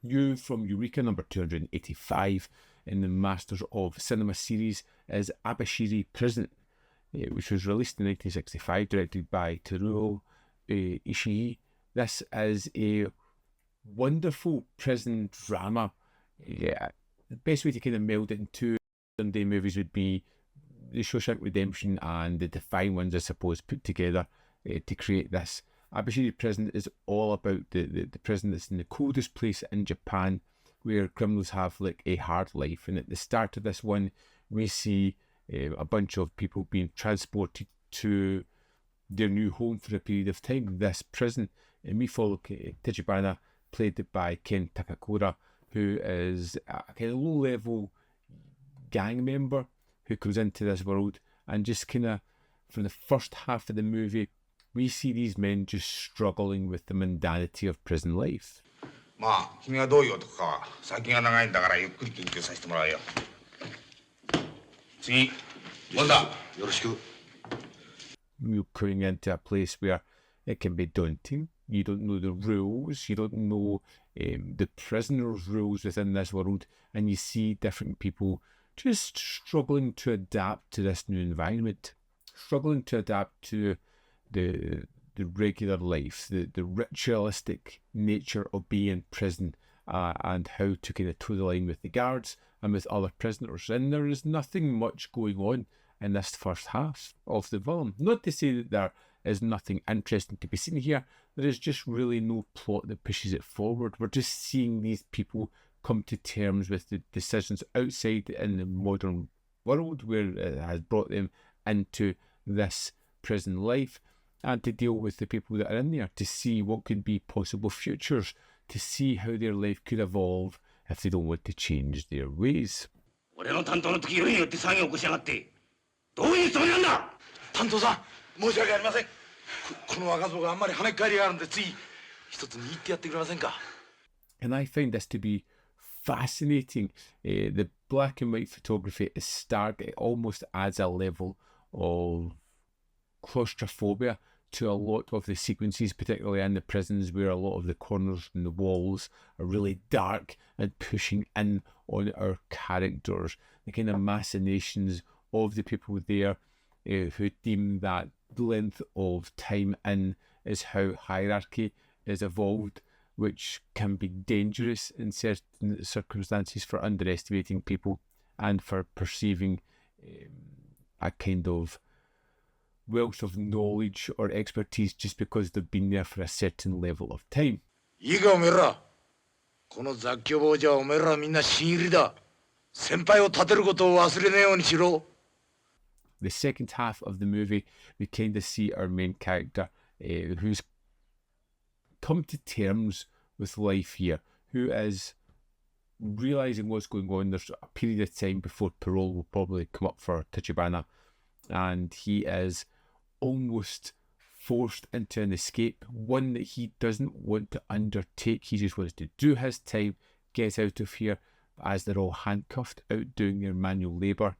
New from Eureka number 285 in the Masters of Cinema series is Abashiri Prison, which was released in 1965, directed by Teruo Ishii. This is a wonderful prison drama. The best way to kind of meld it into Sunday movies would be the Shawshank Redemption and the Define ones, I suppose, put together to create this. Abashiri Prison is all about the prison that's in the coldest place in Japan, where criminals have like a hard life. And at the start of this one, we see a bunch of people being transported to their new home for a period of time, this prison. And we follow Tachibana, played by Ken Takakura, who is a kind of low-level gang member who comes into this world, and just kind of, from the first half of the movie, we see these men just struggling with the mundanity of prison life. まあ、君がどういう男かは先が長いんだからゆっくり研究させてもらうよ。次、Gunda、よろしく。You're going into a place where it can be daunting. You don't know the rules. You don't know the prisoners' rules within this world, and you see different people just struggling to adapt to this new environment, struggling to adapt to the regular life, the ritualistic nature of being in prison, and how to kind of toe the line with the guards and with other prisoners. And there is nothing much going on in this first half of the film. Not to say that there is nothing interesting to be seen here. There is just really no plot that pushes it forward. We're just seeing these people come to terms with the decisions outside in the modern world, where it has brought them into this prison life, and to deal with the people that are in there, to see what could be possible futures, to see how their life could evolve if they don't want to change their ways. 俺の担当の時色によって騒ぎを起こしやがって、どういうつもりなんだ。担当さん、申し訳ありません。この若造があんまり跳ねっ返りがあるんで、つい一つ握ってやってくれませんか。And I find this to be fascinating. The black and white photography is stark. It almost adds a level of claustrophobia to a lot of the sequences, particularly in the prisons, where a lot of the corners and the walls are really dark and pushing in on our characters. The kind of machinations of the people there who deem that length of time in is how hierarchy is evolved, which can be dangerous in certain circumstances for underestimating people and for perceiving a kind of wealth of knowledge or expertise just because they've been there for a certain level of time. いいかおめえら、この雑居房じゃおめえらみんな新入りだ。先輩を立てることを忘れねえようにしろ。The second half of the movie, we kind of see our main character who's come to terms with life here, who is realising what's going on. There's a period of time before parole will probably come up for Tachibana, and he is almost forced into an escape, one that he doesn't want to undertake. He just wants to do his time, get out of here, as they're all handcuffed out doing their manual labour.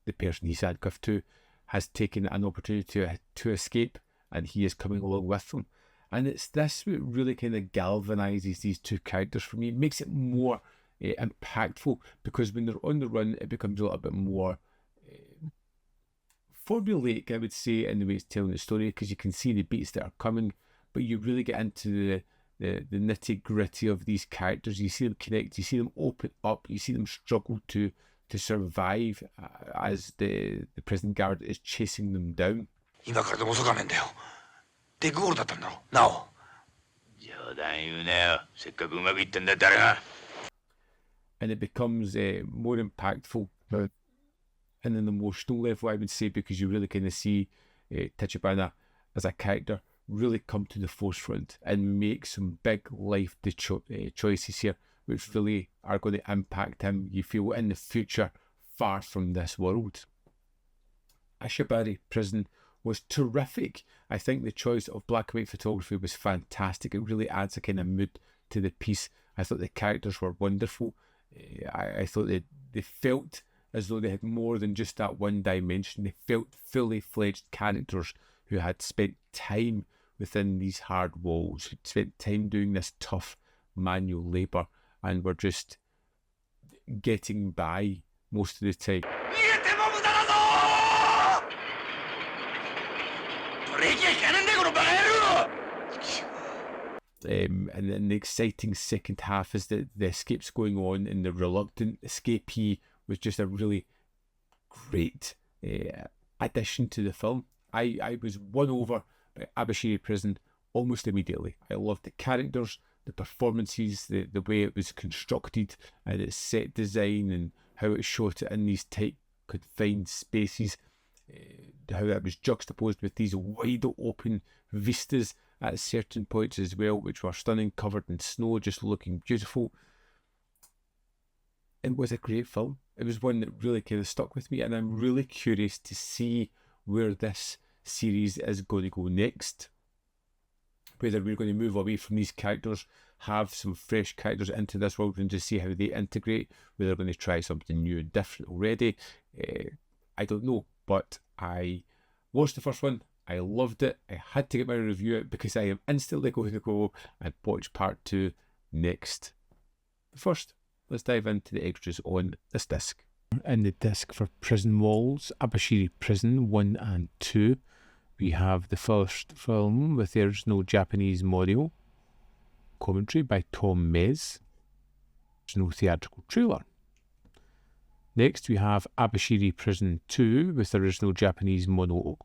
The person he's handcuffed to has taken an opportunity to escape, and he is coming along with them. And it's this that really kind of galvanises these two characters for me. It makes it more impactful, because when they're on the run, it becomes a little bit more formulaic, I would say, in the way it's telling the story, because you can see the beats that are coming, but you really get into the nitty gritty of these characters. You see them connect, you see them open up, you see them struggle to survive as the prison guard is chasing them down. 今からでも遅かねえんだよ。デッグゴールだったんだろ。なお。冗談言うなよ。せっかくうまくいってんだ誰が。And it becomes more impactful in an emotional level, I would say, because you really kind of see Tachibana as a character really come to the forefront and make some big life choices here, which really are going to impact him, you feel, in the future, far from this world. Ashibari Prison was terrific. I think the choice of black and white photography was fantastic. It really adds a kind of mood to the piece. I thought the characters were wonderful. I thought they felt as though they had more than just that one dimension. They felt fully fledged characters who had spent time within these hard walls, who'd spent time doing this tough manual labour, and we're just getting by most of the time. And then the exciting second half is that the escape's going on, and the reluctant escapee was just a really great addition to the film. I was won over by Abashiri Prison almost immediately. I loved the characters, the performances, the way it was constructed, and its set design, and how it shot it in these tight, confined spaces, how that was juxtaposed with these wide open vistas at certain points as well, which were stunning, covered in snow, just looking beautiful. It was a great film. It was one that really kind of stuck with me, and I'm really curious to see where this series is going to go next. Whether we're going to move away from these characters, have some fresh characters into this world, and just see how they integrate, whether they're going to try something new and different already. I don't know, but I watched the first one. I loved it. I had to get my review out because I am instantly going to go and watch part 2 next. But first, let's dive into the extras on this disc. In the disc for Prison Walls, Abashiri Prison 1 and 2, we have the first film with the original Japanese mono, commentary by Tom Mez, original theatrical trailer. Next, we have Abashiri Prison 2 with the original Japanese mono,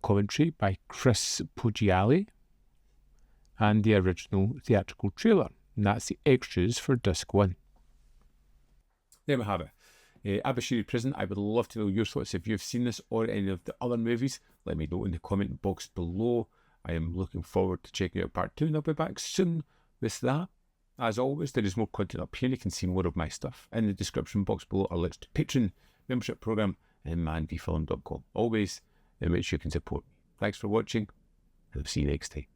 commentary by Chris Poggiali, and the original theatrical trailer. And that's the extras for disc 1. There we have it. Abashiri Prison. I would love to know your thoughts if you've seen this or any of the other movies. Let me know in the comment box below. I am looking forward to checking out part 2, and I'll be back soon with that. As always, there is more content up here. You can see more of my stuff. In the description box below are links to Patreon, membership program, and manbfilm.com. Always in which you can support me. Thanks for watching, and I'll see you next time.